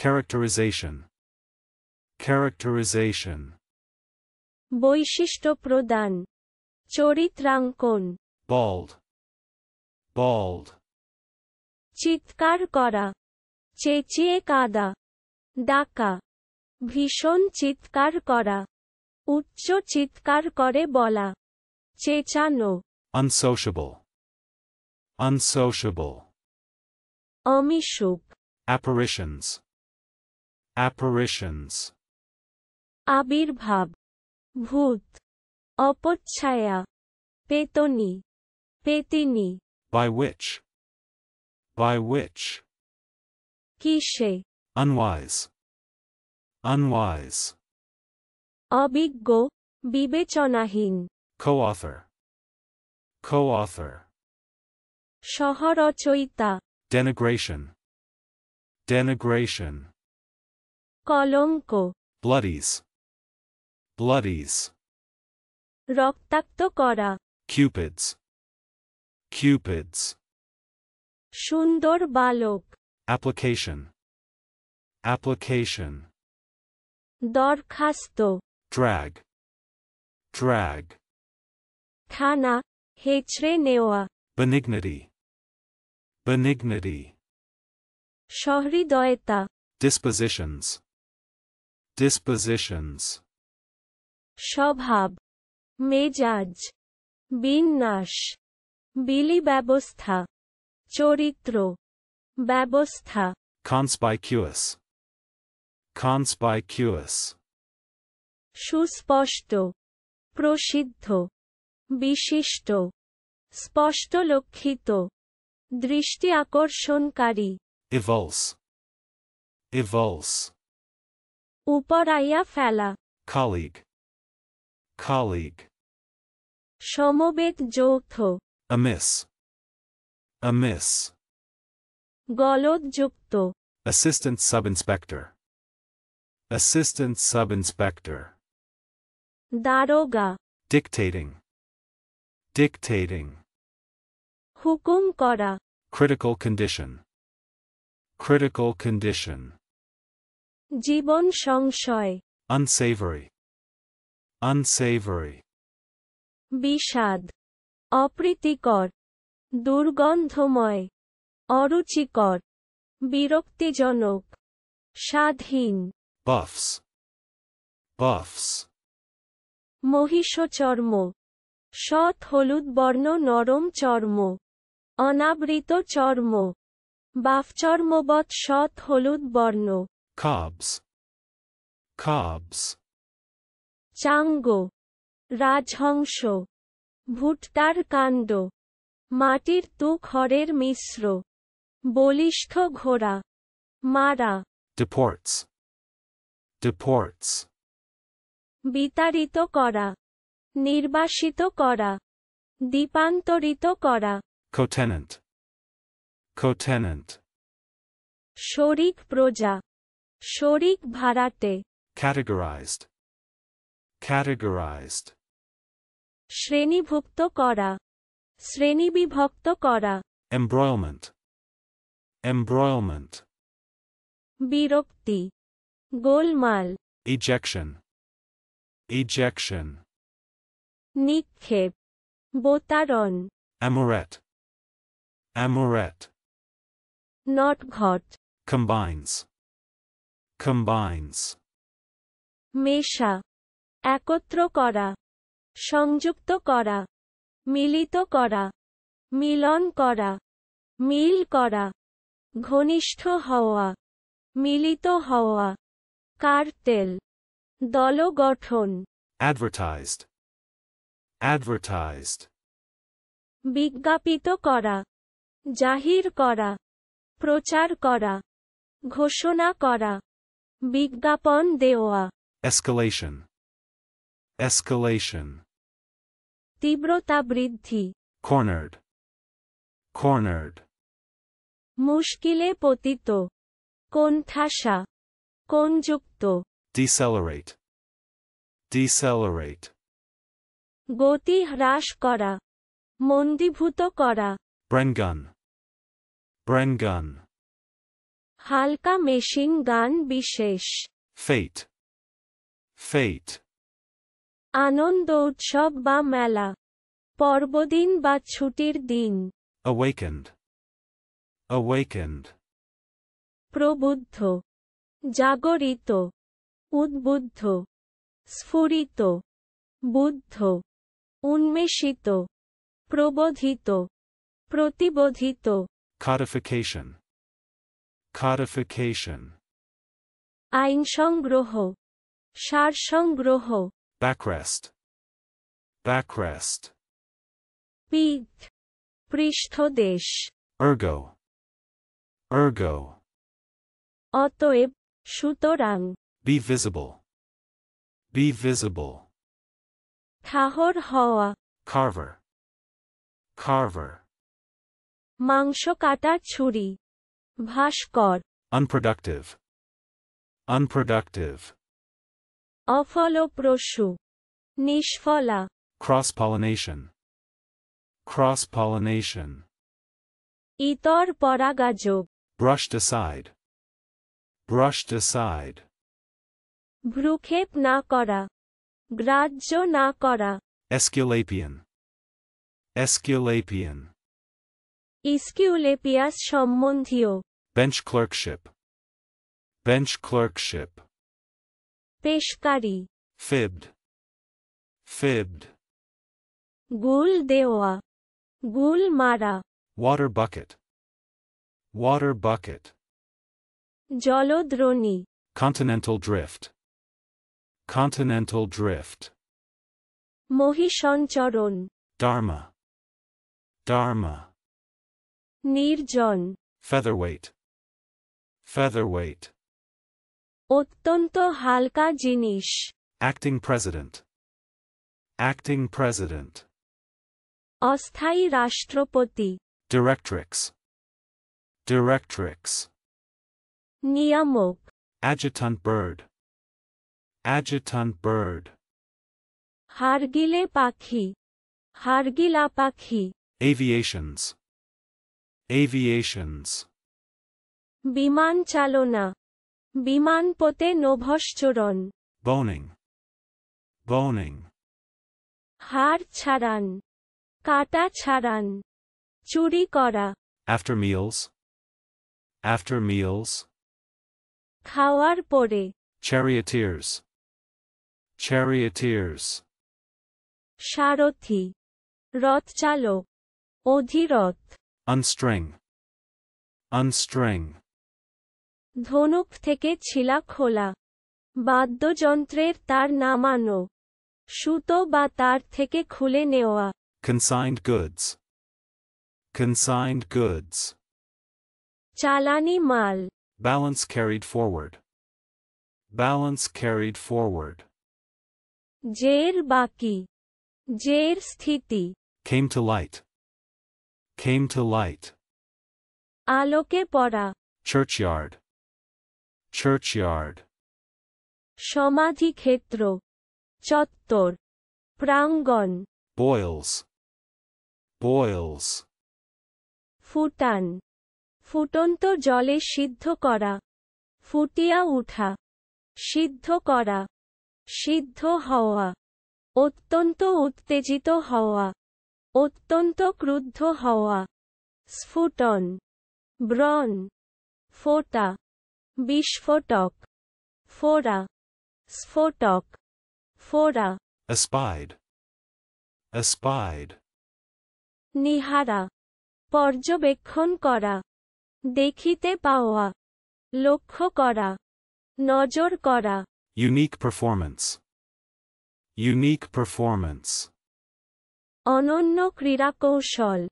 Characterization. Characterization. বৈশিষ্ট্য প্রদান, চরিত্রাঙ্কন, Bald. Bald. চিৎকার করা, চেঁচিয়ে কাঁদা, ডাকা, ভীষণ চিৎকার করা, উচ্চ চিৎকার করে বলা, চেঁচানো, Unsociable. Unsociable. অমিশুক, Apparitions. Apparitions. আবির্ভাব, ভূত, অপচ্ছায়া, পেতনি, পেতিনি, By which. By which. কিসে, Unwise. Unwise. অবিজ্ঞ, বিবেচনাহীন, Co-author. Co-author. সহরচয়িতা, Denigration. Denigration. কলঙ্ক, Bloodies. Bloodies. রক্তাক্ত করা, Cupids. Cupids. সুন্দর বালক, Application. Application. দরখাস্ত, Drag. Drag. থানা, হেঁচড়ে নেওয়া, Benignity. Benignity. সহৃদয়তা, Dispositions. Dispositions. স্বভাব, মেজাজ, বিন্যাস, বিলি ব্যবস্থা, চরিত্র, ব্যবস্থা, Conspicuous. Conspicuous. সুস্পষ্ট, প্রসিদ্ধ, বিশিষ্ট, স্পষ্টলক্ষিত, দৃষ্টি আকর্ষণকারী, Evulse. Evulse. উপরাইয়া ফেলা, Colleague. Colleague. সমবেত যৌথ, Amiss. Amiss. গলদযুক্ত, Assistant Sub-Inspector. Assistant Sub-Inspector. দারোগা, Dictating. Dictating. হুকুম করা, Critical condition. Critical condition. জীবন সংশয়, Unsavory. Unsavory. বিষাদ, অপ্রীতিকর, দুর্গন্ধময়, অরুচিকর, বিরক্তিজনক, স্বাধীন, Buffs. Buffs. মহিষচর্ম, সৎ হলুদ বর্ণ নরম চর্ম, অনাবৃত চর্ম, বাফচর্মবৎ সৎ হলুদ বর্ণ, Cobs. Cobs. চাঙ্গ, রাজহংস, ভুট্টার কাণ্ড, মাটির তু খড়ের মিশ্র, বলিষ্ঠ ঘোড়া, মারা, Deports. Deports. বিতাড়িত করা, নির্বাসিত করা, দ্বীপান্তরিত করা, Cotenant. Cotenant. শরিক প্রজা, শরিক ভাড়াটে, Categorized. Categorized. শ্রেণীভুক্ত করা, শ্রেণীবিভক্ত করা, Embroilment. Embroilment. বিরক্তি, গোলমাল, Ejection. Ejection. নিক্ষেপ, বোতারণ, Amourette. Amourette. নটঘট, Combines. Combines. মেশা, একত্র করা, সংযুক্ত করা, মিলিত করা, মিলন করা, মিল করা, ঘনিষ্ঠ হওয়া, মিলিত হওয়া, কার্টেল, দল গঠন, Advertised. Advertised. বিজ্ঞাপিত করা, জাহির করা, প্রচার করা, ঘোষণা করা, বিজ্ঞাপন দেওয়া, Escalation. Escalation. তীব্রতা বৃদ্ধি, Cornered. Cornered. মুশকিলে পতিত, কোণঠাসা, কোণযুক্ত, Decelerate. Decelerate. গতি হ্রাস করা, মন্দীভূত করা, Brengun. Brengun. হালকা মেশিন গান বিশেষ। Fate. Fate. আনন্দ উৎসব বা মেলা, পর্বদিন বা ছুটির দিন। Awakened. Awakened. প্রবুদ্ধ, জাগরিত, উদ্বুদ্ধ, স্ফুরিত, বুদ্ধ, উন্মেষিত, প্রবোধিত, প্রতিবোধিত। Codification. Codification. আইন সংগ্রহ, সারসংগ্রহ। Backrest. Backrest. পিঠ, পৃষ্ঠদেশ। Ergo. Ergo. অতএব, সুতরাং। Be visible. Be visible. ঠাহর হওয়া, Carver. Carver. মাংস কাটার ছুরি, ভাস্কর। Unproductive. Unproductive. অফলপ্রসূ, নিষ্ফলা। Cross-pollination. Cross-pollination. ইতর পরাগাযোগ। Brushed aside. Brushed aside. ভ্রুক্ষেপ না করা, গ্রাহ্য না করা। Esculapian. Esculapian. ইস্কিউলেপিয়াস সম্বন্ধীয়। Bench clerkship. Bench clerkship. পেশকারি, Fibbed. Fibbed. গুল দেওয়া, গুল মারা। Water bucket. Water bucket. জলদ্রোণী, Continental drift. Continental drift. মহিষঞ্চরণ, Dharma. Dharma. নির্জন, Featherweight. Featherweight. অত্যন্ত হালকা জিনিস। Acting president. Acting president. অস্থায়ী রাষ্ট্রপতি। Directrix. Directrix. নিয়ামক, Adjutant bird. Adjutant bird. হারগিলে পাখি, হারগিলা পাখি। Aviations. Aviations. বিমান চালনা, বিমানপথে নভশ্চরণ। Boning. Boning. হাড় ছাড়ান, কাটা ছাড়ান, চুরি করা। After meals. After meals. খাওয়ার পরে। Charioteers. Charioteers. সারথি, রথচালক, অধিরথ। Unstring. Unstring. ধনুক থেকে ছিলা খোলা, বাদ্যযন্ত্রের তার নামানো, সুতো বা তার থেকে খুলে নেওয়া। Consigned goods. Consigned goods. চালানি মাল। Balance carried forward. Balance carried forward. জের বাকি, জের স্থিতি। Came to light. Came to light. আলোকে পড়া। Churchyard. Churchyard. সমাধিক্ষেত্র, চত্বর, প্রাঙ্গণ। Boils. Boils. ফুটান, ফুটন্ত জলে সিদ্ধ করা, ফুটিয়া উঠা, সিদ্ধ করা, সিদ্ধ হওয়া। অত্যন্ত উত্তেজিত হওয়া, অত্যন্ত ক্রুদ্ধ হওয়া। স্ফুটন, ব্রণ, ফোঁটা, বিস্ফোটক, ফোড়া, স্ফোটক, ফোড়া। Espied. Espied. নিহারা, পর্যবেক্ষণ করা, দেখিতে পাওয়া, লক্ষ্য করা, নজর করা। Unique performance. Unique performance. অনন্য ক্রীড়াকৌশল,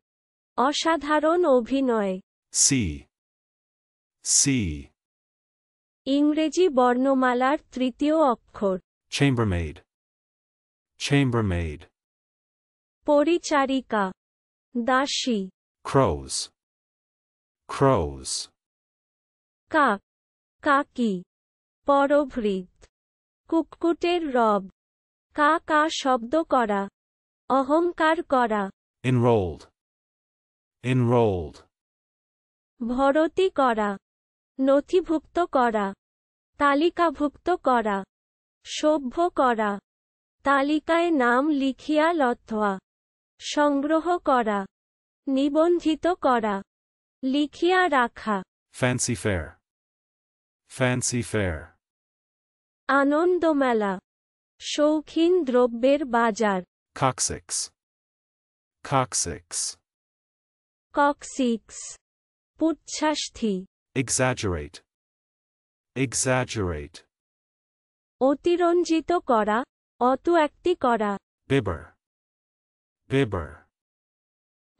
অসাধারণ অভিনয়। See. See. ইংরেজি বর্ণমালার তৃতীয় অক্ষর। Chambermaid. Chambermaid. পরিচারিকা, দাসী। Crows. Crows. কাক, কাকি, পরভৃত। কুক্কুটের রব, কা কা শব্দ করা, অহংকার করা। Enrolled. Enrolled. ভরতি করা, নথিভুক্ত করা, তালিকাভুক্ত করা, সভ্য করা, তালিকায় নাম লিখিয়া লথোয়া, সংগ্রহ করা, নিবন্ধিত করা, লিখিয়া রাখা, Fancy fair. Fancy fair. আনন্দমেলা, শৌখিন দ্রব্যের বাজার, Coccyx. Coccyx. ককসিক্স, পুচ্ছাস্থি, Exaggerate. Exaggerate. অতিরঞ্জিত করা, অতিব্যক্তি করা, Bibber. Bibber.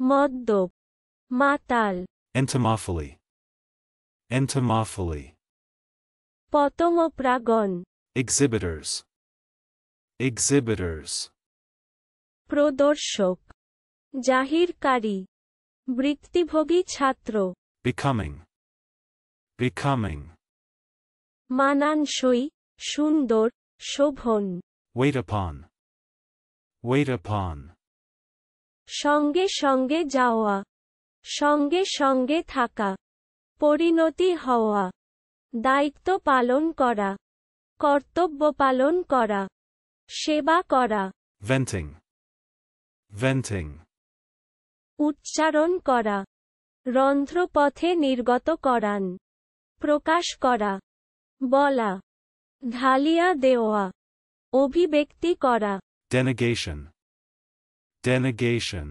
মদ্যপ, মাতাল, Entomophilie. Entomophilie. পতমপ্রাগণ, Exhibitors. Exhibitors. প্রদর্শক, জাহিরকারী, বৃত্তিভোগী ছাত্র, Becoming. Becoming. মানানসই, সুন্দর, Sovan, Wait upon. Wait upon. সঙ্গে সঙ্গে যাওয়া, সঙ্গে সঙ্গে থাকা, পরিণতি হওয়া, দায়িত্ব পালন করা, কর্তব্য পালন করা, সেবা করা, Venting. Venting. উচ্চারণ করা, রন্ধ্রপথে নির্গত করান, প্রকাশ করা, বলা, ঢালিয়া দেওয়া, অভিব্যক্তি করা, Denegation. Denegation.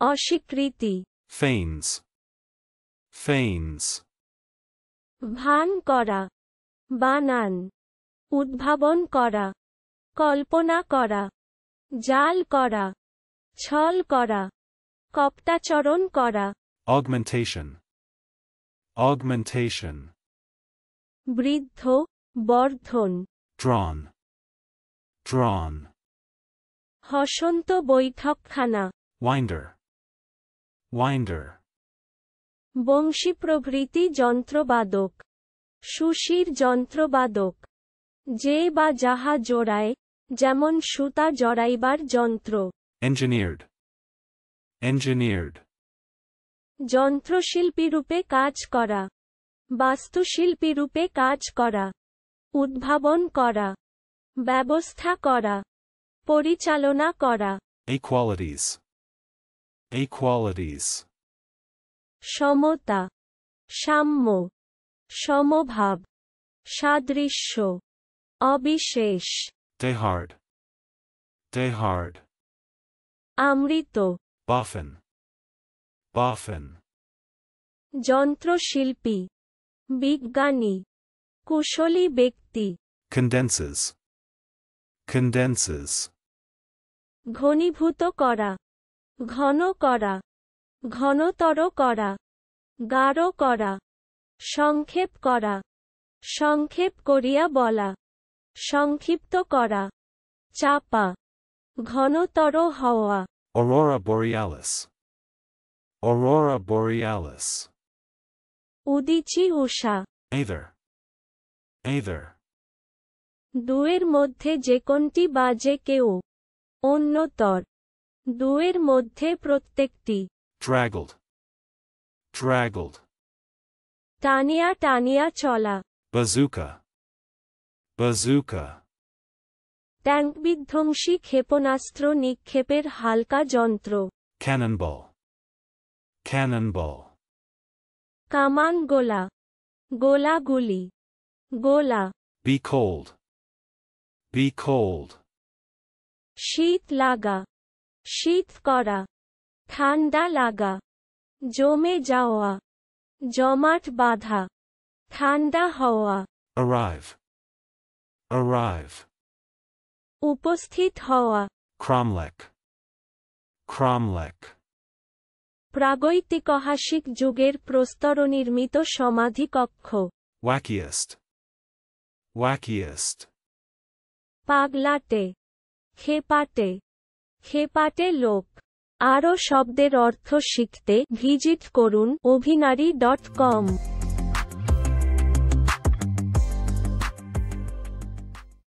অস্বীকৃতি, Feigns. Feigns. ভান করা, বানান, উদ্ভাবন করা, কল্পনা করা, জাল করা, ছল করা, কপটাচরণ করা, Augmentation. Augmentation. বৃদ্ধ, বর্ধন, Drawn. Drawn. হসন্ত বৈঠকখানা, Winder. Winder. বংশী প্রভৃতি যন্ত্রবাদক, সুশির যন্ত্রবাদক, যে বা যাহা জোড়ায়, যেমন সুতা জড়াইবার যন্ত্র, Engineered. Engineered. যন্ত্রশিল্পীরূপে কাজ করা, বাস্তুশিল্পীরূপে কাজ করা, উদ্ভাবন করা, ব্যবস্থা করা, পরিচালনা করা, Equalities. Equalities. সমতা, সাম্য, সমভাব, সাদৃশ্য, অবিশেষ, Dehard. Dehard. Amrit, Boffin. Boffin. যন্ত্রশিল্পী, বিজ্ঞানী, কুশলী ব্যক্তি, Condenses. Condenses. ঘনীভূত করা, ঘন করা, ঘনতর করা, গাঢ় করা, সংক্ষেপ করা, সংক্ষেপ করিয়া বলা, সংক্ষিপ্ত করা, চাপা, ঘনতর হওয়া, Aurora borealis. Aurora borealis. Udichi উষা, Either. Either. দুয়ের মধ্যে যে কোনটি বা যে কেউ, অন্যতর, দুয়ের মধ্যে প্রত্যেকটি, Draggled. Draggled. টানিয়া টানিয়া চলা, Bazooka. Bazooka. ট্যাঙ্কবিধ্বংসী ক্ষেপণাস্ত্র নিক্ষেপের হালকা যন্ত্র, Cannonball. Cannonball. কামান গোলা, গোলাগুলি, গোলা, Be cold. Be cold. শীত লাগা, শীত করা, ঠান্ডা লাগা, জমে যাওয়া, জমাট বাঁধা, ঠান্ডা হওয়া, Arrive. Arrive. উপস্থিত হওয়া, Cromlech. Cromlech. প্রাগৈতিকহাসিক যুগের প্রস্তরনির্মিত সমাধিকক্ষ, Wackiest. Wackiest. পাগলাটে, খেপাটে, খেপাটে লোক। আরও শব্দের অর্থ শিখতে ভিজিট করুন অভিনারী.com